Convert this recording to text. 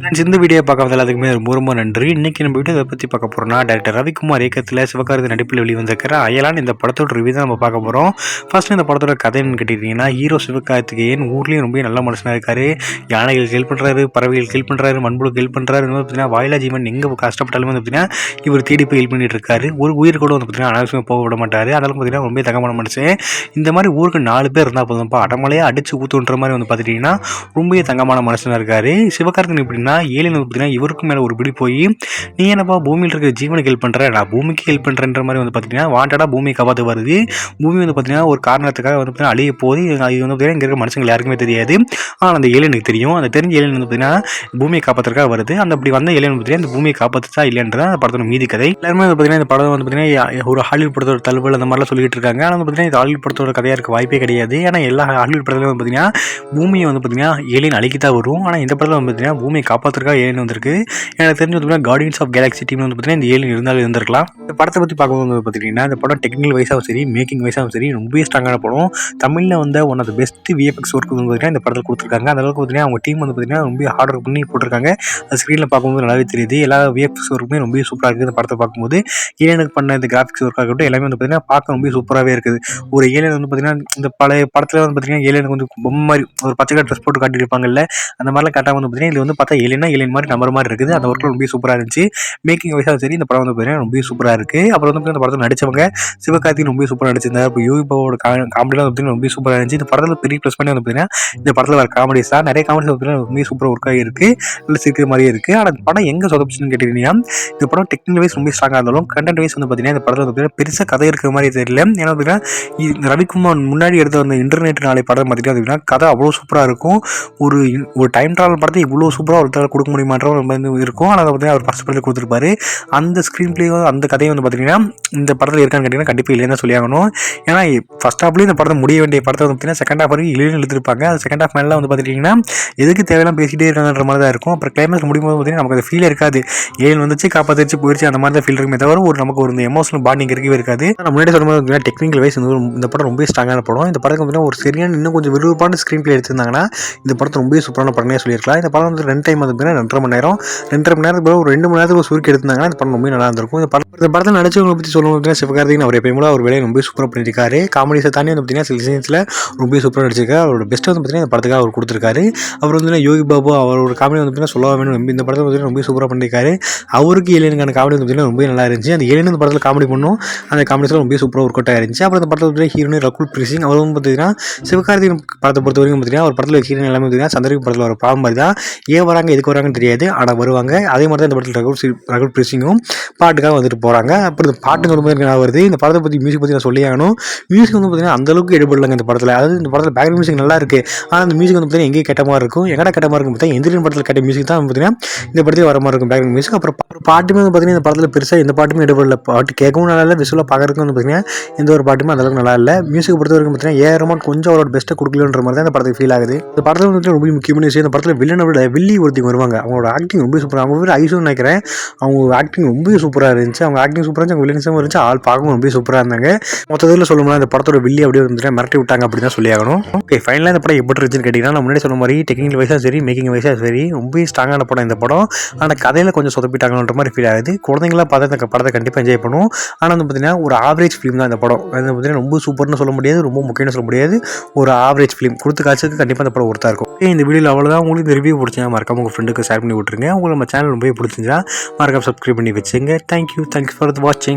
Friends, இந்த video பார்க்க எல்லாத்துக்குமே ரொம்ப ரொம்ப நன்றி. இன்னைக்கு நம்ம வீடியோ பற்றி பார்க்க போகிறோம்னா, டைரக்டர் ரவிக்குமார் இயக்கத்தில் சிவகார்த்திகேயன் நடிப்பில் வெளிவந்திருக்கிற அயலான் இந்த படத்தோட ரிவ்யூ தான் நம்ம பார்க்க போகிறோம். ஃபர்ஸ்ட் இந்த படத்தோட கதைன்னு கேட்டிங்கன்னா, ஹீரோ சிவகார்த்திகேயன் ஊர்லேயும் ரொம்ப நல்ல மனுஷனாக இருக்காரு. யானைகள் ஹெல்ப் பண்ணுறாரு, பறவைகள் ஹெல்ப் பண்ணுறாரு, மண்புழுக்கு ஹெல்ப் பண்ணுறாரு. வந்து பார்த்தீங்கன்னா வாயிலா ஜீவன் எங்கே கஷ்டப்பட்டாலும் வந்து பார்த்தீங்கன்னா இவர் தேடி போய் ஹெல்ப் பண்ணிட்டு இருக்காரு. ஒரு உயிர் கூட வந்து பார்த்தீங்கன்னா அனாவசியமாக போக விட மாட்டார். அதனால பார்த்தீங்கன்னா ரொம்ப தங்கமான மனுஷன். இந்த மாதிரி ஊருக்கு 4 பேர் இருந்தால் போதும்ப்பா, அடமலையாக அடிச்சு ஊற்றுன்ற மாதிரி வந்து பார்த்துட்டிங்கன்னா ரொம்ப தங்கமான மனுஷனாக இருக்காரு. சிவகார்த்திகேயன் எப்படின்னா ஏலியன் வந்து பார்த்தீங்கன்னா இவருக்கும் மேலே ஒரு பிடி போய், நீ என்னப்பா பூமியில் இருக்கிற ஜீவனுக்கு ஹெல்ப் பண்ணுற, நான் பூமிக்கு ஹெல்ப் பண்ணுறேன்ற மாதிரி வந்து பார்த்தீங்கன்னா வாண்டடாக பூமியை காப்பாற்ற வருது. பூமி வந்து பார்த்தீங்கன்னா ஒரு காரணத்துக்காக வந்து பார்த்தீங்கன்னா அழிய போகுது. இது வந்து பார்த்தீங்கன்னா இங்கே இருக்க மனுஷங்க யாருக்குமே தெரியாது. ஆனால் அந்த ஏலியனுக்கு தெரியும். அந்த தெரிஞ்ச ஏலியன் வந்து பார்த்தீங்கன்னா பூமியை காப்பாற்றுறதுக்காக வருது. அந்த அப்படி வந்த ஏலியன் பார்த்தீங்கன்னா இந்த பூமியை காப்பாற்றுச்சா இல்லைன்றத அந்த படத்தோட மீதி கதை. எல்லாருமே வந்து பார்த்தீங்கன்னா இந்த படம் வந்து பார்த்தீங்கன்னா ஒரு ஹாலிவுட் படத்தோட தழுவல் அந்த மாதிரிலாம் சொல்லிட்டு இருக்காங்க. ஆனால் வந்து பார்த்தீங்கன்னா இது ஹாலிவுட் படத்தோட கதையாக இருக்க வாய்ப்பே கிடையாது. ஏன்னா எல்லா ஹாலிவுட் படத்துலையும் வந்து பார்த்தீங்கன்னா பூமியை வந்து பார்த்தீங்கன்னா ஏலியன் அழிக்கத்தான் வரும். ஆனால் இந்த படத்தில் வந்து பார்த்தீங்கன்னா பூமியை காப்பாற்றுறதுக்காக ஏலியன் வந்திருக்கு. எனக்கு தெரிஞ்சு வந்து கார்டியன்ஸ் ஆஃப் கேலக்ஸி டீம் வந்து பார்த்தீங்கன்னா இந்த ஏலியன் இருந்தாலும் இருந்திருக்கலாம். இந்த படத்தை பற்றி பார்க்கும்போது பார்த்தீங்கன்னா இந்த படம் டெக்னிக்கல் வைஸாகவும் சரி, மேக்கிங் வைஸாகவும் சரி ரொம்ப ஸ்ட்ராங்கான படம். தமிழில் வந்து one of the best VFX work வந்து பார்த்தீங்கன்னா இந்த படத்தில் கொடுத்துருக்காங்க. அந்த அளவுக்கு பார்த்தீங்கன்னா அவங்க டீம் வந்து பார்த்தீங்கன்னா ரொம்ப ஹார்ட் ஒர்க் பண்ணி போட்டிருக்காங்க. அது ஸ்க்ரீனில் பார்க்கும்போது நல்லாவே தெரியுது. எல்லா விஎஃப்எக்ஸ் ஒர்க்குமே ரொம்ப சூப்பராக இருக்குது. இந்த படத்தை பார்க்கும்போது ஏலியனுக்கு பண்ண இந்த கிராஃபிக்ஸ் ஒர்க் ஆகட்டும் எல்லாமே வந்து பார்த்தீங்கன்னா பார்க்க ரொம்ப சூப்பராகவே இருக்குது. ஒரு ஏலியன் வந்து பார்த்தீங்கன்னா இந்த பழைய படத்தில் வந்து பார்த்தீங்கன்னா ஏலியனுக்கு வந்து பொம்மை மாதிரி ஒரு பச்சை கலர் ட்ரெஸ் போட்டு காட்டியிருப்பாங்கல்ல, அந்த மாதிரிலாம் காட்டாமல் வந்து பார்த்தீங்கன்னா இது வந்து பார்த்தா ஏலியன் மாதிரி நம்பர் மாதிரி இருக்குது. அந்த ஒர்க்கில் ரொம்ப சூப்பராக இருந்துச்சு. மேக்கிங் வைஸாக சரி இந்த படம் வந்து பார்த்தீங்கன்னா ரொம்ப சூப்பராக இருக்குது. அப்புறம் வந்து இந்த படத்தில் நடித்தவங்க சிவகார்த்திகேயன் ரொம்ப சூப்பராக நடிச்சிருந்தார். அப்போ யோகி பாபாவோட காமெடிலாம் பார்த்தீங்கன்னா ரொம்ப சூப்பராக இருந்துச்சு. இந்த படத்தில் பெரிய ப்ளஸ் பண்ணி வந்து பார்த்தீங்கன்னா இந்த படத்தில் வர காமெடிஸ் தான் நிறைய காமெடிஸ் பார்த்தீங்கன்னா ரொம்ப சூப்பராக ஒர்க் ஆகி இருக்குது. நல்ல சிரிக்கிற மாதிரியே இருக்குது. ஆனால் இந்த படம் எங்கே சொதப்பிச்சுன்னு கேட்டீங்கன்னா, இந்த படம் டெக்னிக்கல் வைஸ் ரொம்ப ஸ்ட்ராங்காக இருந்தாலும் கண்டென்ட் வைஸ் வந்து பார்த்தீங்கன்னா இந்த படத்தில் வந்து பெருசாக கதை இருக்கிற மாதிரி தெரியல. ஏன்னா பார்த்தீங்கன்னா ரவிக்குமார் முன்னாடி எடுத்த அந்த இன்டர்நெட் நாளை படம் பார்த்தீங்கன்னா கதை அவ்வளோ சூப்பராக இருக்கும். ஒரு டைம் ட்ராவல் படத்தை இவ்வளோ சூப்பராக ஒருத்தர் கொடுக்க முடியுமான்ற வந்து இருக்கும். ஆனால் அதை பார்த்தீங்கன்னா அவர் ஃபஸ்ட் படத்தில் கொடுத்துருப்பாரு. அந்த ஸ்க்ரீன் பிளே அந்த கதையை வந்து பார்த்தீங்கன்னா இந்த படத்தில் இருக்கான்னு கேட்டிங்கன்னா கண்டிப்பாக இல்லைன்னு சொல்லி ஆகணும். ஏன்னா ஃபஸ்ட் ஹாஃப்லேயும் இந்த படத்தை முடிய வேண்டிய படத்தை வந்து பார்த்தீங்கன்னா செகண்ட் ஹாஃப் வரைக்கும் இல்லைன்னு எடுத்துருப்பாங்க. அது செகண்ட் ஹாஃப் மேலே வந்து பார்த்துட்டிங்கன்னா எதுக்கு தேவையெல்லாம் பேசிகிட்டே இருக்காங்கன்ற மாதிரி தான் இருக்கும். அப்புறம் கிளைமேக்ஸ் முடியும்போது பார்த்தீங்கன்னா நமக்கு அது ஃபீல் இருக்காது. ஏன் வந்துச்சு காப்பாற்றிச்சு போயிடுச்சு அந்த மாதிரி தான் ஃபீல் இருக்குமே தவிர நமக்கு ஒரு எமோஷனல் பாண்டிங் இருக்கவே இருக்காது. நான் முன்னாடி சொல்லும்போது டெக்னிக்கல் வைஸ் இந்த படம் ரொம்ப ஸ்ட்ராங்கான படம். இந்த படத்துக்கு பார்த்தீங்கன்னா ஒரு சரியான இன்னும் கொஞ்சம் விறுவிறுப்பான ஸ்க்ரீன் பிளே எடுத்திருந்தாங்கன்னா இந்த படத்தை ரொம்ப சூப்பரான படமே சொல்லியிருக்கலாம். இந்த படம் வந்து 2 டைம் வந்து 2.5 மணி நேரம் 2.5 மணி நேரத்துக்கு ஒரு 2 மணி நேரத்துக்கு சுருக்கி எடுத்திருந்தாங்கன்னா இந்த படம் ரொம்ப நல்லா இருந்திருக்கும். இந்த படத்தில் நடிச்சவங்களை பற்றி சொல்லணும் சிவகார்த்திகேயன் அவர் எப்பயும் போல அவர் வேலையை ரொம்ப சூப்பராக பண்ணியிருக்காரு. காமெடிஸை தாண்டி வந்து பார்த்தீங்கன்னா சில சீன்ஸில் ரொம்ப சூப்பராக நடிச்சிருக்காரு. அவரோட பெஸ்ட்டை வந்து பார்த்தீங்கன்னா இந்த படத்துக்காக அவர் கொடுத்துருக்காரு. அவர் வந்து யோகி பாபு அவரோட காமெடி வந்து பார்த்தீங்கன்னா சொல்லவே வேணும். இந்த படத்தை பார்த்தீங்கன்னா ரொம்ப சூப்பராக பண்ணியிருக்காரு. அவருக்கு ஏலியனுக்கான காமெடி வந்து பார்த்தீங்கன்னா ரொம்ப நல்லா இருந்துச்சு. அந்த ஏலியன் இந்த படத்தில் காமெடி பண்ணும் அந்த காமெடிஸில் ரொம்ப சூப்பராக ஒர்க் அவுட் ஆயிருந்துச்சு. அப்புறம் இந்த படத்தில் வந்து ஹீரோயின் ரகுல் பிரீத் சிங் அவர் வந்து பார்த்தீங்கன்னா சிவகார்த்திகேயன் படத்தை பொறுத்த வரைக்கும் பார்த்தீங்கன்னா ஒரு படத்தில் ஹீரோயின் எல்லாமே பார்த்தீங்கன்னா சந்திரமுகி படத்தில் ஒரு பாவம் மாதிரி தான். ஏன் வராங்க எதுக்கு வராங்கன்னு தெரியாது, ஆனால் வருவாங்க. அதே மாதிரி தான் இந்த படத்தில் ரகுல் பிரீத் சிங்கும் பாட்டுக்காக வந்துட்டு போகிறாங்க. அப்புறம் இந்த பாட்டு சொல்லும்போது என்ன வருது, இந்த படத்தை பற்றி மியூசிக் பற்றி நான் சொல்லி ஆகணும். மியூசிக் வந்து பார்த்தீங்கன்னா அந்தளவுக்கு எடுபடலைங்க இந்த படத்தில். அதாவது இந்த படத்தில் பேக்ரவுண்ட் மியூசிக் நல்லா இருக்குது. ஆனால் அந்த மியூசிக் வந்து பார்த்தீங்கன்னா எங்கேயும் கேட்ட மாதிரி இருக்கும். எங்கடா கேட்ட மாதிரி இருக்கும் பார்த்தீங்கன்னா எந்திரன் படத்தில் கேட்ட மியூசிக் தான் பார்த்தீங்கன்னா இந்த படத்தில் வர மாதிரி இருக்கும் பேக்ரவுண்ட் மியூசிக். அப்புறம் பாட்டுமே வந்து பார்த்தீங்கன்னா இந்த படத்தில் பெருசாக எந்த பாட்டுமே எடுபடல. பாட்டு கேட்கவும் நல்லா இல்லை, விசுவலாக பார்க்கறதுக்கு வந்து பார்த்தீங்கன்னா எந்த ஒரு பாட்டுமே அந்தளவுக்கு நல்லா இல்லை. மியூசிக் பொறுத்த வரைக்கும் பார்த்தீங்கன்னா ஏஆர் கொஞ்சம் அவரோட பெஸ்ட்டை கொடுக்கலன்ற மாதிரி தான் இந்த படத்துக்கு ஃபீல் ஆகுது. இந்த படத்தில் வந்து ரொம்ப முக்கியமான விஷயம், இந்த படத்தில் வில்லனோட வில்லி ஒருத்தங்க வருவாங்க. அவங்களோட ஆக்டிங் ரொம்ப சூப்பராக, அவங்க பேர் ஐசோன்னு நினைக்கிறேன். அவங்க ஆக்டிங் ரொம்ப சூப்பராக இருந்துச்சு. அவங்க ஆக்டிங் சூப்பராக இருந்துச்சு, அவங்க வில்லன்ஸும் இருந்துச்சு. ஆள் பார்க்கவும் ரொம்ப சூப்பராக இருந்தாங்க. மொத்தத்தில் சொல்லணும்னா இந்த படத்தோட வில்லி அப்படியே வந்துட்டு மிரட்டி விட்டாங்க அப்படின்னு தான் சொல்லி ஆகணும். ஓகே, ஃபைனலாக இந்த படம் எப்படி இருந்துச்சுன்னு கேட்டிங்கன்னா, நான் முன்னாடி சொன்ன மாதிரி டெக்னிக்கல் வைஸாக சரி, மேக்கிங் வைஸாக சரி ரொம்ப ஸ்ட்ராங்கான படம் இந்த படம். ஆனால் கதையில் கொஞ்சம் சொதப்பிட்டாங்கன்ற மாதிரி ஃபீல் ஆகுது. குழந்தைங்களாம் பார்த்தா இந்த படத்தை கண்டிப்பாக என்ஜாய் பண்ணுவோம். ஆனால் வந்து பார்த்தீங்கன்னா ஒரு ஆவரேஜ் ஃபிலிம் தான் இந்த படம். அது பார்த்தீங்கன்னா ரொம்ப சூப்பர்னு சொல்ல முடியாது, ரொம்ப முக்கியம்னு சொல்ல முடியாது. ஒரு ஆவரேஜ் ஃபிலிம் கொடுத்து காட்சிக்கு கண்டிப்பாக இந்த படம் ஒருத்தா இருக்கும். இந்த வீடியோவில் அவ்வளோதான். உங்களுக்கு இந்த ரிவ்யூ பிடிச்சா மறக்காம உங்கள் ஃப்ரெண்டுக்கு ஷேர் பண்ணி விட்டுருங்க. உங்களுக்கு நம்ம சேனல் ரொம்ப பிடிச்சிருந்தா மறக்காம சப்ஸ்கிரைப் பண்ணி வச்சுங்க. தேங்க்யூ ஃபார் வாட்சிங்.